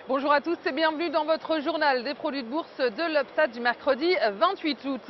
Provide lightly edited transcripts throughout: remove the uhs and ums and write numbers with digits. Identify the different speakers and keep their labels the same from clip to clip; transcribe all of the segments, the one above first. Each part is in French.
Speaker 1: Bonjour à tous et bienvenue dans votre journal des produits de bourse de l'Upstat du mercredi 28 août.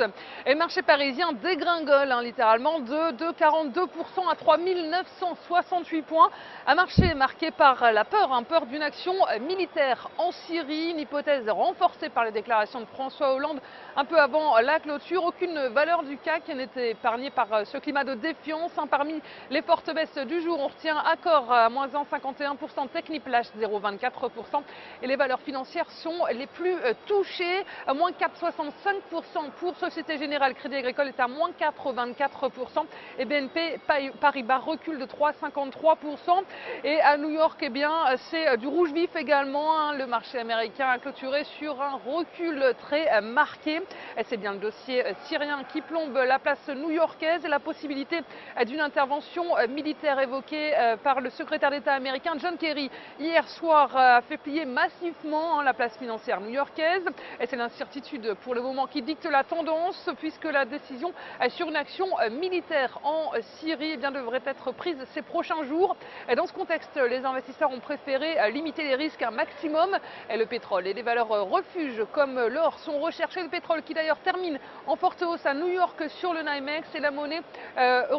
Speaker 1: Et le marché parisien dégringole littéralement de 2,42% à 3 968 points. Un marché marqué par la peur d'une action militaire en Syrie, une hypothèse renforcée par les déclarations de François Hollande un peu avant la clôture. Aucune valeur du CAC n'était épargnée par ce climat de défiance. Parmi les fortes baisses du jour, on retient Accor à moins 1,51%, Techniplast 0,24%. Et les valeurs financières sont les plus touchées, à moins 4,65% pour Société Générale. Crédit Agricole est à moins 4,24% et BNP Paribas recule de 3,53%. Et à New York, eh bien, c'est du rouge vif également. Le marché américain a clôturé sur un recul très marqué. C'est bien le dossier syrien qui plombe la place new-yorkaise et la possibilité d'une intervention militaire évoquée par le secrétaire d'État américain John Kerry hier soir a fait plier massivement la place financière new-yorkaise. Et c'est l'incertitude pour le moment qui dicte la tendance, puisque la décision sur une action militaire en Syrie devrait être prise ces prochains jours. Et dans ce contexte, les investisseurs ont préféré limiter les risques un maximum. Et le pétrole et les valeurs refuges comme l'or sont recherchés. Le pétrole qui d'ailleurs termine en forte hausse à New York sur le NYMEX, et la monnaie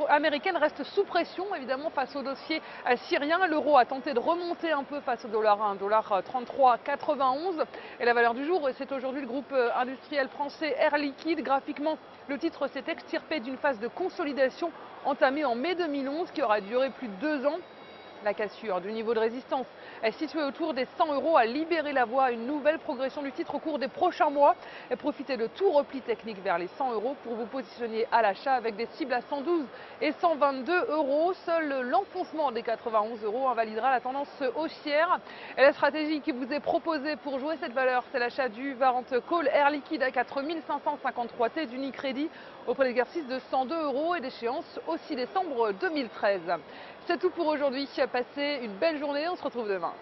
Speaker 1: américaine reste sous pression évidemment face au dossier syrien. L'euro a tenté de remonter un peu face au dollar à 1,3391. Et la valeur du jour, c'est aujourd'hui le groupe industriel français Air Liquide. Graphiquement, le titre s'est extirpé d'une phase de consolidation entamée en mai 2011 qui aura duré plus de 2 ans. La cassure du niveau de résistance est située autour des 100 € a libéré la voie à une nouvelle progression du titre au cours des prochains mois. Et profitez de tout repli technique vers les 100 € pour vous positionner à l'achat avec des cibles à 112 et 122 €. Seul l'enfoncement des 91 € invalidera la tendance haussière. Et la stratégie qui vous est proposée pour jouer cette valeur, c'est l'achat du Varant Call Air Liquide à 4 553 T d'Unicredit au prix d'exercice de 102 € et d'échéance au 6 décembre 2013. C'est tout pour aujourd'hui. Passez une belle journée. On se retrouve demain.